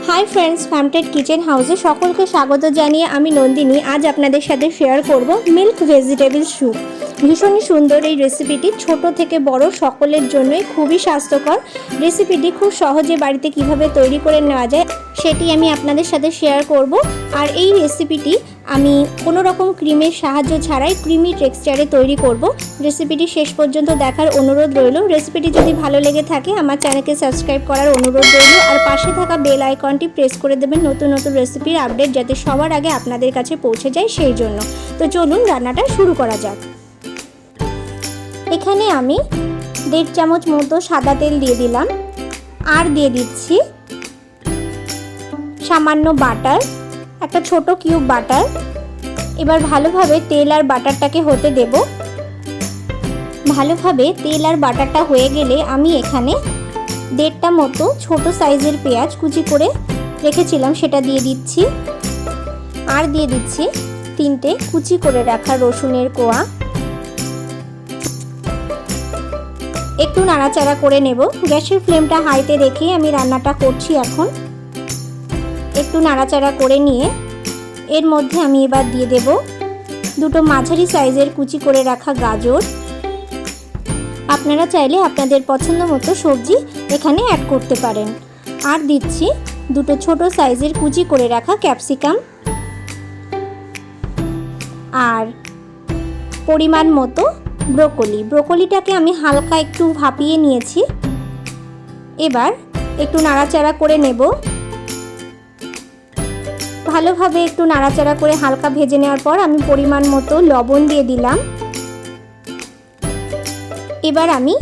Hi friends, फैमटेड kitchen हाउसे सकल के स्वागत जानिए आमी नंदिनी आज आपनादेर साथे शेयर करब मिल्क भेजिटेबल सूप। भीषण सुंदर এই রেসিপিটি ছোট থেকে বড় সকলের জন্যই খুবই স্বাস্থ্যকর। রেসিপিটি খুব সহজে বাড়িতে কিভাবে তৈরি করে নেওয়া যায় সেটি আমি আপনাদের সাথে শেয়ার করব। আর এই রেসিপিটি আমি কোনো রকম ক্রিমের সাহায্য ছাড়াই ক্রিমি টেক্সচারে তৈরি করব। রেসিপিটি শেষ পর্যন্ত দেখার অনুরোধ রইল। রেসিপিটি যদি ভালো লেগে থাকে আমার চ্যানেলকে সাবস্ক্রাইব করার অনুরোধ রইল আর পাশে থাকা বেল আইকনটি প্রেস করে দেবেন নতুন নতুন রেসিপির আপডেট যাতে সবার আগে আপনাদের কাছে পৌঁছে যায় সেই জন্য। তো চলুন রান্নাটা শুরু করা যাক। এখানে আমি 1.5 চামচ মতো সাদা তেল দিয়ে দিলাম আর দিয়ে দিচ্ছি সামান্য বাটার, একটা ছোট কিউব বাটার। এবার ভালোভাবে তেল আর বাটারটাকে হতে দেব। ভালোভাবে তেল আর বাটারটা হয়ে গেলে আমি এখানে 1.5টা মতো ছোট সাইজের পেঁয়াজ কুচি করে রেখেছিলাম সেটা দিয়ে দিচ্ছি আর দিয়ে দিচ্ছি 3টে কুচি করে রাখা রসুনের কোয়া। একটু নাড়াচাড়া করে নেব। গ্যাসের ফ্লেমটা হাইতে রেখে আমি রান্নাটা করছি। এখন একটু নাড়াচাড়া করে নিয়ে এর মধ্যে আমি এবার দিয়ে দেব 2টো মাঝারি সাইজের কুচি করে রাখা গাজর। আপনারা চাইলে আপনাদের পছন্দ মতো সবজি এখানে অ্যাড করতে পারেন। আর দিচ্ছি 2টো ছোট সাইজের কুচি করে রাখা ক্যাপসিকাম আর পরিমাণ মতো ব্রোকলিটাকে আমি হালকা একটু ভাপিয়ে নিয়েছি। এবার একটু নাড়াচাড়া করে নেব। ভালোভাবে একটু নাড়াচাড়া করে হালকা ভেজে নেওয়ার পর আমি পরিমাণ মতো লবণ দিয়ে দিলাম। এবার আমি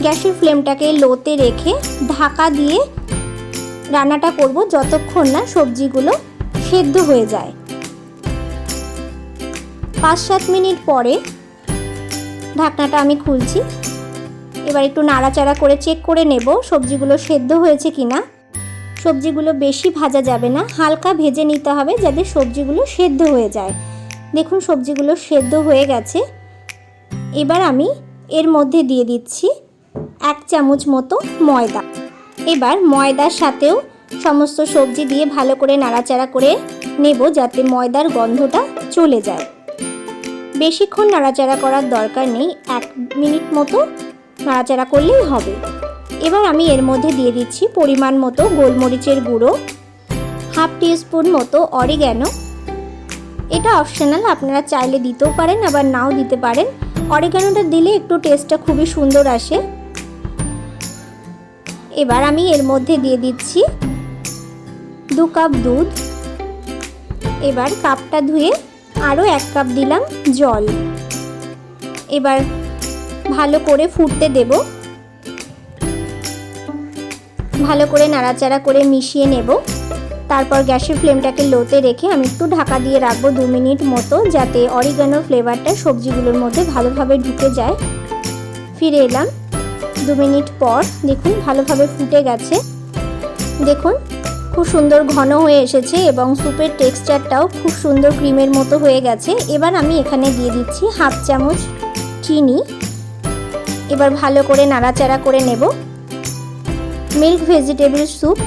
গ্যাসের ফ্লেমটাকে লোতে রেখে ঢাকা দিয়ে রান্নাটা করব যতক্ষণ না সবজিগুলো সেদ্ধ হয়ে যায়। 5-7 মিনিট পরে ঢাকনাটা আমি খুলছি। এবার একটু নাড়াচাড়া করে চেক করে নেব সবজিগুলো সেদ্ধ হয়েছে কিনা। সবজিগুলো বেশি ভাজা যাবে না, হালকা ভেজে নিতে হবে যাতে সবজিগুলো সেদ্ধ হয়ে যায়। দেখুন সবজিগুলো সেদ্ধ হয়ে গেছে। এবার আমি এর মধ্যে দিয়ে দিচ্ছি 1 চামচ মতো ময়দা। এবার ময়দার সাথেও সমস্ত সবজি দিয়ে ভালো করে নাড়াচাড়া করে নেব যাতে ময়দার গন্ধটা চলে যায়। বেশিক্ষণ নাড়াচাড়া করার দরকার নেই, 1 মিনিট মতো নাড়াচাড়া করলেই হবে। এবার আমি এর মধ্যে দিয়ে দিচ্ছি পরিমাণ মতো গোলমরিচের গুঁড়ো, 1/2 টিস্পুন মতো অরিগ্যানো। এটা অপশনাল, আপনারা চাইলে দিতেও পারেন আবার নাও দিতে পারেন। অরিগ্যানোটা দিলে একটু টেস্টটা খুবই সুন্দর আসে। এবার আমি এর মধ্যে দিয়ে দিচ্ছি 2 কাপ দুধ। এবার কাপটা ধুয়ে আরও 1 কাপ দিলাম জল। এবার ভালো করে ফুটতে দেব। ভালো করে নাড়াচাড়া করে মিশিয়ে নেব। তারপর গ্যাসের ফ্লেমটাকে লোতে রেখে আমি একটু ঢাকা দিয়ে রাখবো 2 মিনিট মতো যাতে অরিগ্যানোর ফ্লেভারটা সবজিগুলোর মধ্যে ভালোভাবে ঢুকে যায়। ফিরে এলাম 2 মিনিট পর। দেখুন ভালোভাবে ফুটে গেছে। দেখুন খুব সুন্দর ঘন হয়ে এসেছে এবং স্যুপের টেক্সচারটাও খুব সুন্দর ক্রিমের মতো হয়ে গেছে। এবার আমি এখানে দিয়ে দিচ্ছি 1/2 চামচ চিনি। এবার ভালো করে নাড়াচাড়া করে নেব। মিল্ক ভেজিটেবল স্যুপ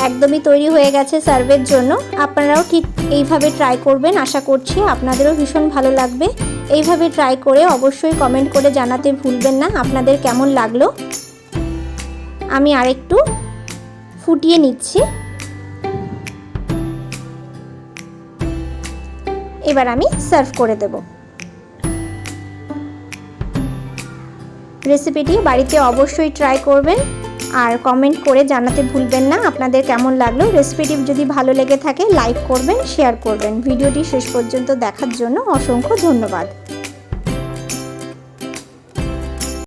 একদমই তৈরি হয়ে গেছে সার্ভের জন্য। আপনারাও ঠিক এইভাবে ট্রাই করবেন, আশা করছি আপনাদেরও ভীষণ ভালো লাগবে। এইভাবে ট্রাই করে অবশ্যই কমেন্ট করে জানাতে ভুলবেন না আপনাদের কেমন লাগলো। আমি আরেকটু ফুটিয়ে নিচ্ছি। এবার আমি সার্ভ করে দেব। রেসিপিটি বাড়িতে অবশ্যই ট্রাই করবেন আর কমেন্ট করে জানাতে ভুলবেন না আপনাদের কেমন লাগলো। রেসিপিটি যদি ভালো লেগে থাকে লাইক করবেন, শেয়ার করবেন। ভিডিওটি শেষ পর্যন্ত দেখার জন্য অসংখ্য ধন্যবাদ।